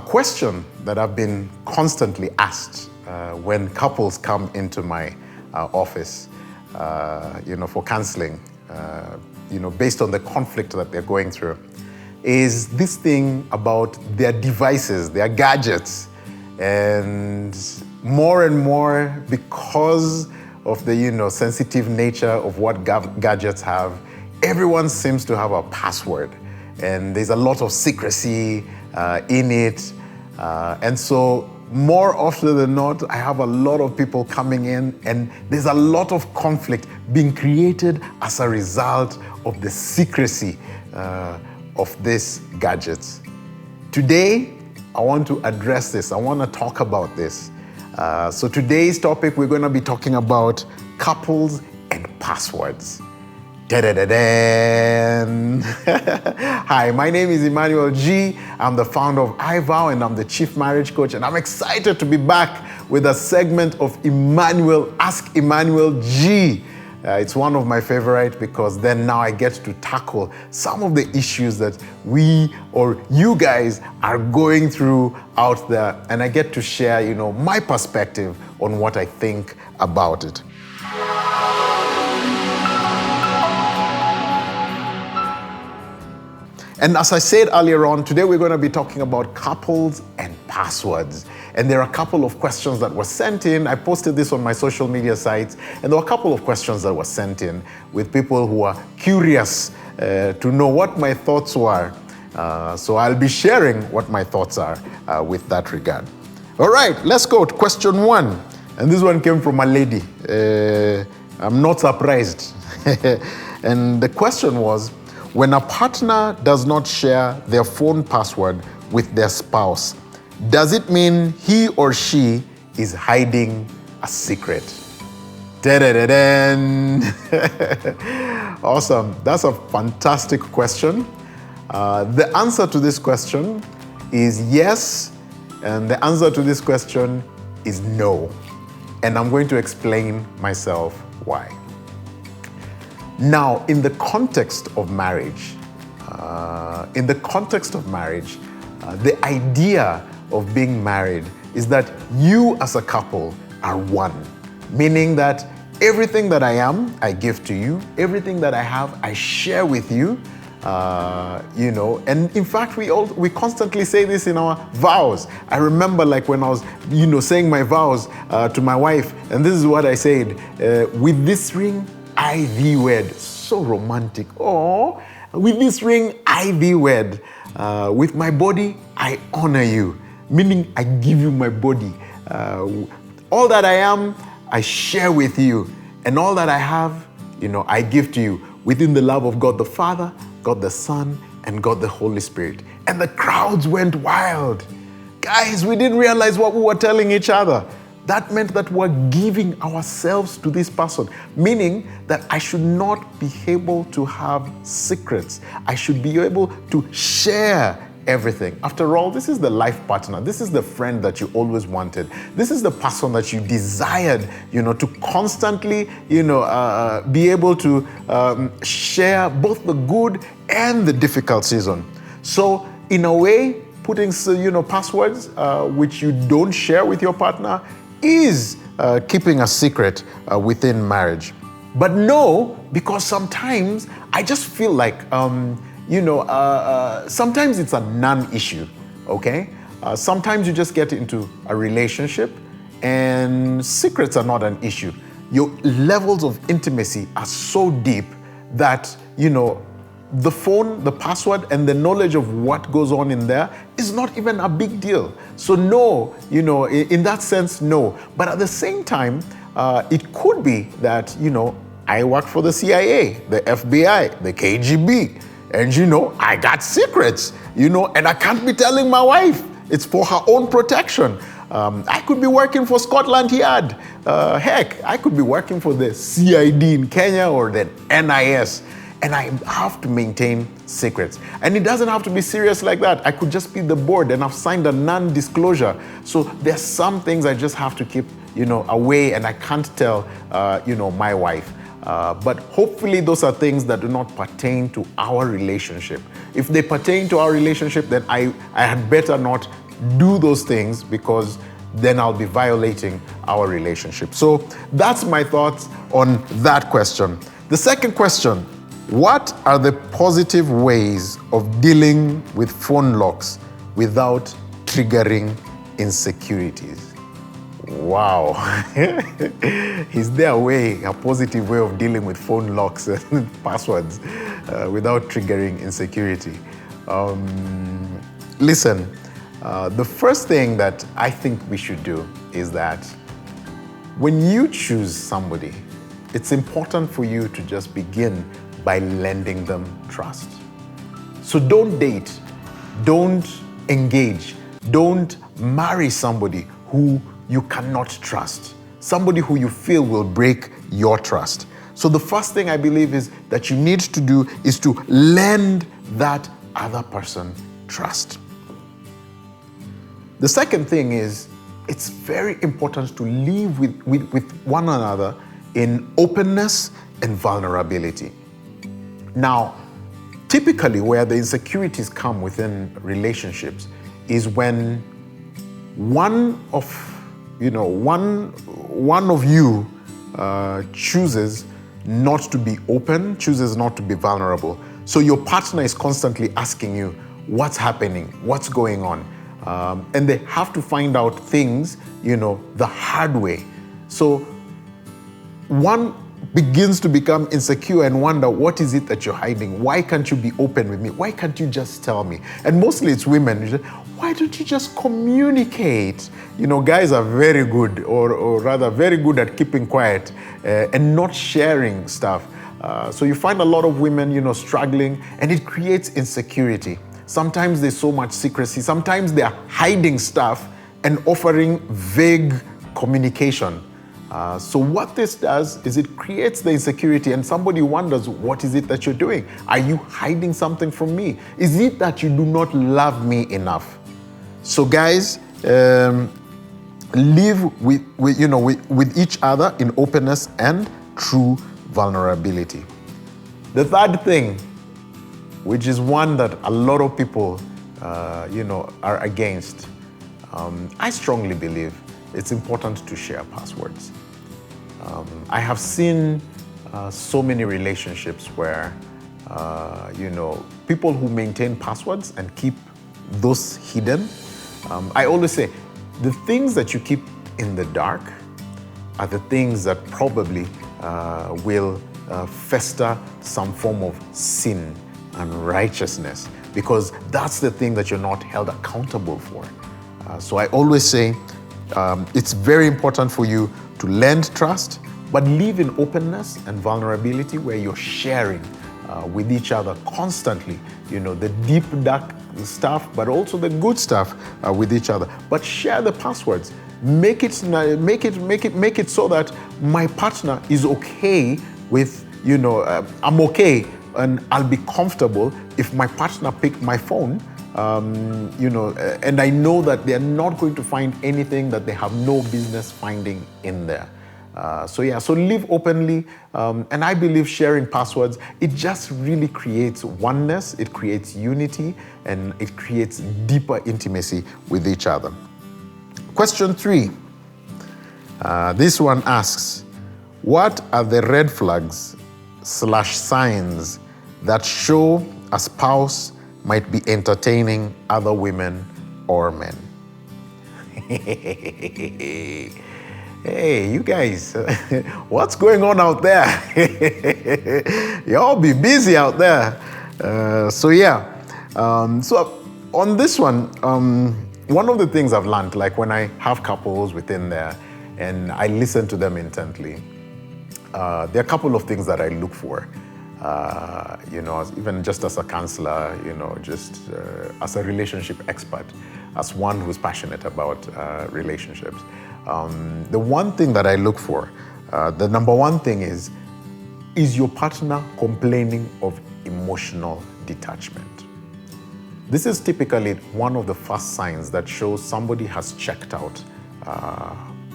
question that I've been constantly asked when couples come into my office, for counseling, based on the conflict that they're going through, is this thing about their devices, their gadgets. And more, because of the, sensitive nature of what gadgets have, everyone seems to have a password. And there's a lot of secrecy in it. And so more often than not, I have a lot of people coming in, and there's a lot of conflict being created as a result of the secrecy of these gadgets. Today, I want to address this. I want to talk about this. So today's topic, we're going to be talking about couples and passwords. Da-da-da-dan. Hi, my name is eMManuEL G. I'm the founder of iVow, and I'm the chief marriage coach. And I'm excited to be back with a segment of eMManuEL, Ask eMManuEL G. It's one of my favorite because then now I get to tackle some of the issues that we or you guys are going through out there. And I get to share, my perspective on what I think about it. And as I said earlier on, today we're going to be talking about couples and passwords. And there are a couple of questions that were sent in. I posted this on my social media sites, and there were a couple of questions that were sent in with people who are curious to know what my thoughts were. So I'll be sharing what my thoughts are with that regard. All right, let's go to question 1. And this one came from a lady. I'm not surprised. And the question was, when a partner does not share their phone password with their spouse, does it mean he or she is hiding a secret? Da-da-da-dan. Awesome. That's a fantastic question. The answer to this question is yes, and the answer to this question is no. And I'm going to explain myself why. Now, in the context of marriage, the idea of being married is that you as a couple are one, meaning that everything that I am, I give to you. Everything that I have, I share with you. And in fact, we constantly say this in our vows. I remember when I was, saying my vows to my wife, and this is what I said, with this ring, I thee wed. So romantic. Oh, with this ring, I thee wed. With my body, I honor you. Meaning, I give you my body. All that I am, I share with you. And all that I have, I give to you within the love of God the Father, God the Son, and God the Holy Spirit. And the crowds went wild. Guys, we didn't realize what we were telling each other. That meant that we're giving ourselves to this person, meaning that I should not be able to have secrets. I should be able to share everything. After all, this is the life partner. This is the friend that you always wanted. This is the person that you desired, to constantly, be able to share both the good and the difficult season. So in a way, putting, passwords which you don't share with your partner is keeping a secret within marriage. But no, because sometimes I just feel like, sometimes it's a non-issue, okay? Sometimes you just get into a relationship and secrets are not an issue. Your levels of intimacy are so deep that, the phone, the password, and the knowledge of what goes on in there is not even a big deal. So no, in that sense, no. But at the same time, it could be that, I work for the CIA, the FBI, the KGB, and I got secrets, and I can't be telling my wife. It's for her own protection. I could be working for Scotland Yard. Heck, I could be working for the CID in Kenya or the NIS. And I have to maintain secrets. And it doesn't have to be serious like that. I could just be the board and I've signed a non-disclosure. So there's some things I just have to keep, away, and I can't tell, my wife. But hopefully those are things that do not pertain to our relationship. If they pertain to our relationship, then I had better not do those things because then I'll be violating our relationship. So that's my thoughts on that question. The second question, what are the positive ways of dealing with phone locks without triggering insecurities? Wow. Is there a positive way of dealing with phone locks and passwords without triggering insecurity? Listen, the first thing that I think we should do is that when you choose somebody, it's important for you to just begin by lending them trust. So don't date, don't engage, don't marry somebody who you cannot trust, somebody who you feel will break your trust. So the first thing I believe is that you need to do is to lend that other person trust. The second thing is it's very important to live with one another in openness and vulnerability. Now, typically where the insecurities come within relationships is when one of you chooses not to be open, chooses not to be vulnerable. So your partner is constantly asking you, what's happening? What's going on? And they have to find out things, the hard way. So one begins to become insecure and wonder, what is it that you're hiding? Why can't you be open with me? Why can't you just tell me? And mostly it's women. Why don't you just communicate? Guys are very good, or rather very good at keeping quiet and not sharing stuff. So you find a lot of women, struggling, and it creates insecurity. Sometimes there's so much secrecy. Sometimes they are hiding stuff and offering vague communication. So what this does is it creates the insecurity, and somebody wonders, what is it that you're doing? Are you hiding something from me? Is it that you do not love me enough? So guys, live with each other in openness and true vulnerability. The third thing, which is one that a lot of people, are against, I strongly believe it's important to share passwords. I have seen so many relationships where, people who maintain passwords and keep those hidden. I always say, the things that you keep in the dark are the things that probably will fester some form of sin and righteousness, because that's the thing that you're not held accountable for. So I always say, it's very important for you to lend trust, but live in openness and vulnerability where you're sharing with each other constantly, the deep, dark stuff, but also the good stuff with each other. But share the passwords. Make it so that my partner is okay with, I'm okay and I'll be comfortable if my partner picked my phone, and I know that they're not going to find anything that they have no business finding in there. So live openly, and I believe sharing passwords, it just really creates oneness, it creates unity, and it creates deeper intimacy with each other. Question 3, this one asks, what are the red flags / signs that show a spouse might be entertaining other women or men? Hey, you guys, what's going on out there? Y'all be busy out there. So on this one, one of the things I've learned, like when I have couples within there and I listen to them intently, there are a couple of things that I look for. Even just as a counselor, just as a relationship expert, as one who's passionate about relationships. The one thing that I look for, the number one thing is your partner complaining of emotional detachment? This is typically one of the first signs that shows somebody has checked out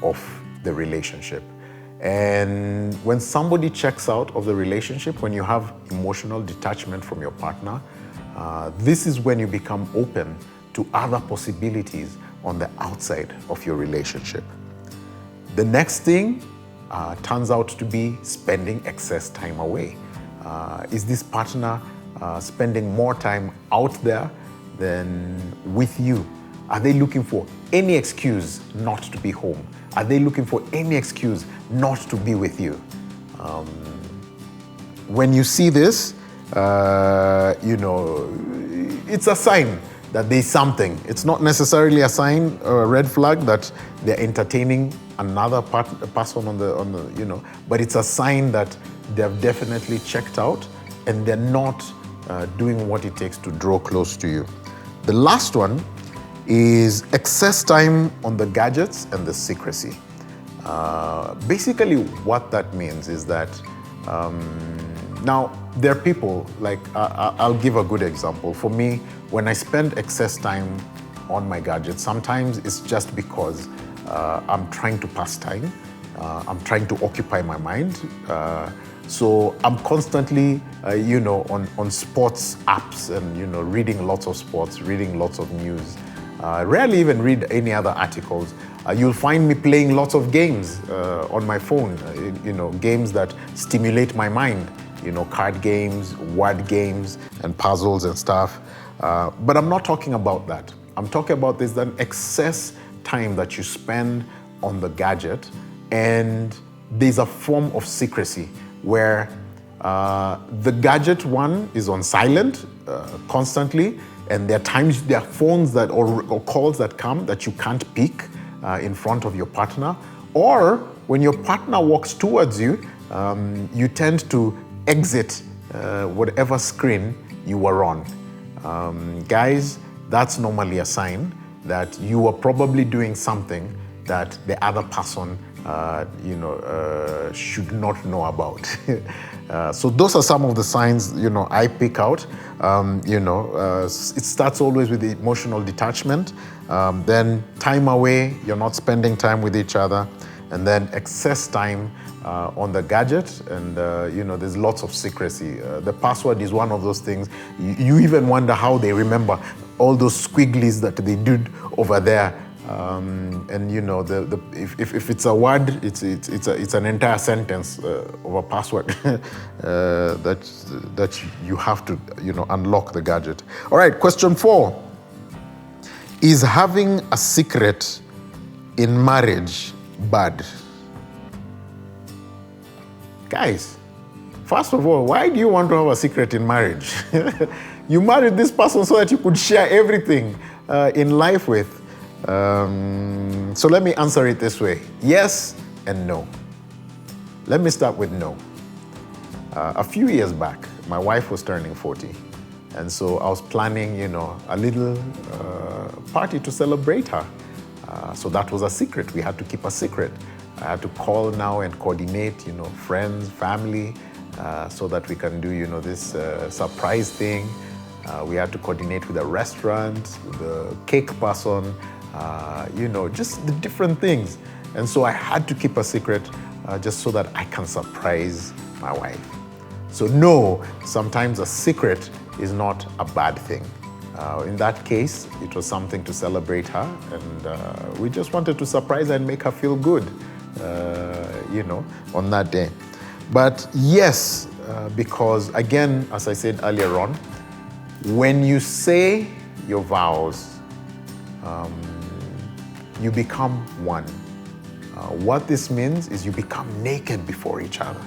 of the relationship. And when somebody checks out of the relationship, when you have emotional detachment from your partner, this is when you become open to other possibilities on the outside of your relationship. The next thing turns out to be spending excess time away. Is this partner spending more time out there than with you? Are they looking for any excuse not to be home? Are they looking for any excuse not to be with you? When you see this, it's a sign that there's something. It's not necessarily a sign or a red flag that they're entertaining another person on the, but it's a sign that they've definitely checked out and they're not doing what it takes to draw close to you. The last one is excess time on the gadgets and the secrecy. Basically what that means is that now there are people, like I'll give a good example. For me, when I spend excess time on my gadgets, sometimes it's just because I'm trying to pass time. I'm trying to occupy my mind. So I'm constantly, on sports apps and, reading lots of sports, reading lots of news. Rarely even read any other articles. You'll find me playing lots of games on my phone, games that stimulate my mind, card games, word games, and puzzles and stuff. But I'm not talking about that. I'm talking about this, that excess time that you spend on the gadget, and there's a form of secrecy where the gadget one is on silent constantly, and there are times, there are phones that or calls that come that you can't pick in front of your partner, or when your partner walks towards you, you tend to exit whatever screen you were on. Guys, that's normally a sign that you are probably doing something that the other person should not know about. So those are some of the signs, I pick out. It starts always with the emotional detachment, then time away, you're not spending time with each other, and then excess time on the gadget, and there's lots of secrecy. The password is one of those things. You even wonder how they remember all those squigglies that they did over there. If it's a word, it's an entire sentence of a password that you have to unlock the gadget. All right, question 4: is having a secret in marriage bad? Guys, first of all, why do you want to have a secret in marriage? You married this person so that you could share everything in life with. So let me answer it this way: yes and no. Let me start with no. A few years back, my wife was turning 40. And so I was planning, a little party to celebrate her. So that was a secret. We had to keep a secret. I had to call now and coordinate, friends, family, so that we can do, this surprise thing. We had to coordinate with a restaurant, the cake person, just the different things. And so I had to keep a secret just so that I can surprise my wife. So no, sometimes a secret is not a bad thing. In that case, it was something to celebrate her, and we just wanted to surprise her and make her feel good, on that day. But yes, because again, as I said earlier on, when you say your vows, you become one. What this means is you become naked before each other.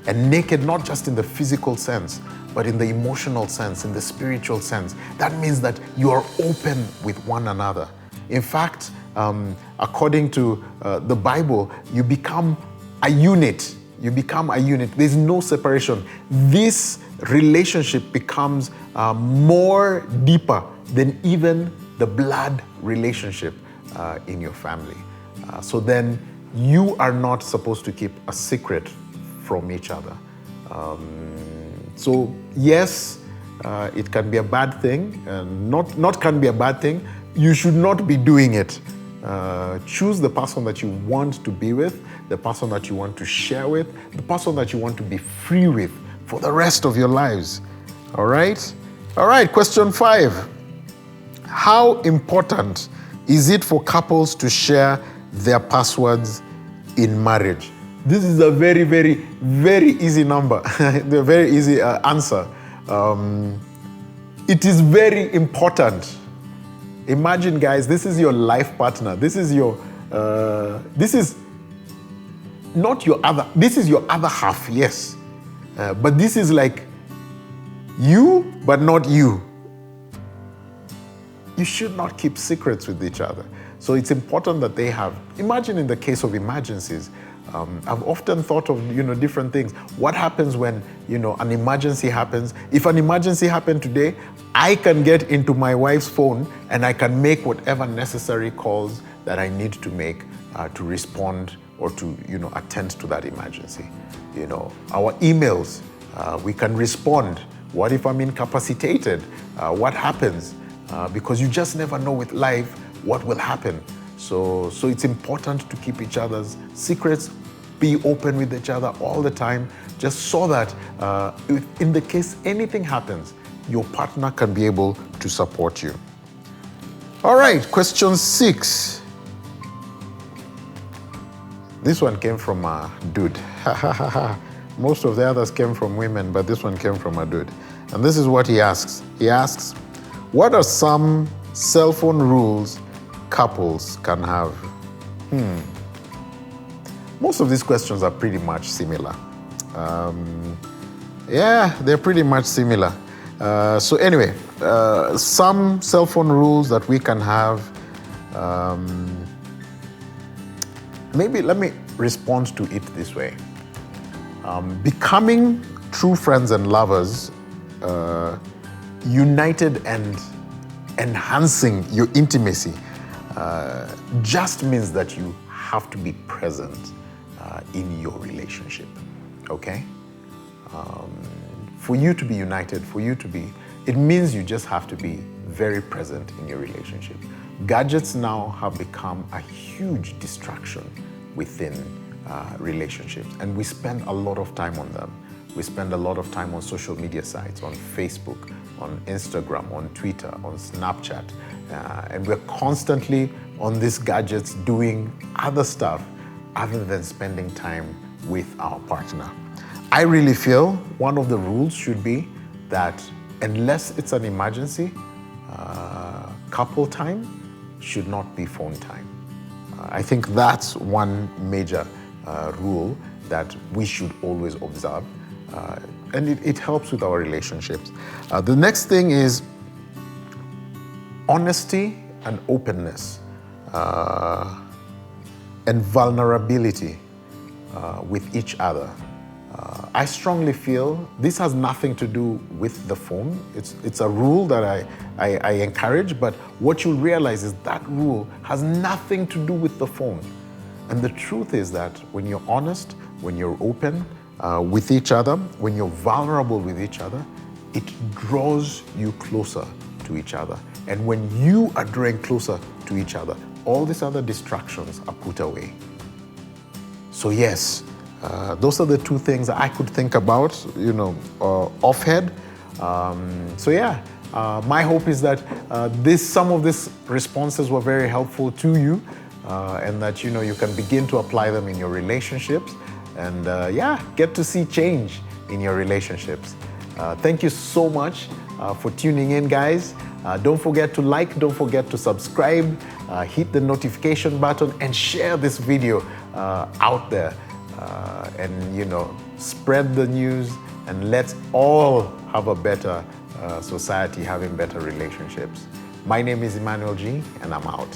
And naked not just in the physical sense, but in the emotional sense, in the spiritual sense. That means that you are open with one another. In fact, according to the Bible, you become a unit. You become a unit. There's no separation. This relationship becomes more deeper than even the blood relationship in your family. So then you are not supposed to keep a secret from each other. So yes, it can be a bad thing, and not can be a bad thing. You should not be doing it. Choose the person that you want to be with, the person that you want to share with, the person that you want to be free with for the rest of your lives. All right? All right, question 5. how important is it for couples to share their passwords in marriage? This is a very, very, very easy number, the very easy answer. It is very important. Imagine, guys, this is your life partner. This is your, this is not your other, this is your other half, yes. But this is like you, but not you. You should not keep secrets with each other. So it's important that they have, imagine in the case of emergencies, I've often thought of, different things. What happens when, an emergency happens? If an emergency happened today, I can get into my wife's phone and I can make whatever necessary calls that I need to make to respond or to, attend to that emergency. Our emails, we can respond. What if I'm incapacitated? What happens? Because you just never know with life what will happen. So it's important to keep each other's secrets, be open with each other all the time, just so that in the case anything happens, your partner can be able to support you. All right, question 6. This one came from a dude. Most of the others came from women, but this one came from a dude. And this is what he asks. He asks, what are some cell phone rules couples can have? Most of these questions are pretty much similar. Yeah, they're pretty much similar. So anyway, some cell phone rules that we can have. Maybe let me respond to it this way. Becoming true friends and lovers, united and enhancing your intimacy, just means that you have to be present in your relationship, okay? For you to be united, it means you just have to be very present in your relationship. Gadgets now have become a huge distraction within relationships, and we spend a lot of time on them. We spend a lot of time on social media sites, on Facebook, on Instagram, on Twitter, on Snapchat, and we're constantly on these gadgets doing other stuff other than spending time with our partner. I really feel one of the rules should be that unless it's an emergency, couple time should not be phone time. I think that's one major rule that we should always observe, and it helps with our relationships. The next thing is honesty and openness and vulnerability with each other. I strongly feel this has nothing to do with the phone. It's a rule that I encourage, but what you'll realize is that rule has nothing to do with the phone. And the truth is that when you're honest, when you're open with each other, when you're vulnerable with each other, it draws you closer to each other. And when you are drawing closer to each other, all these other distractions are put away. So yes, those are the two things I could think about, offhand. So yeah, my hope is that some of these responses were very helpful to you, and that you can begin to apply them in your relationships, and get to see change in your relationships. Thank you so much for tuning in, guys. Don't forget to like, don't forget to subscribe, hit the notification button, and share this video out there. And spread the news, and let's all have a better society, having better relationships. My name is eMManuEL G, and I'm out.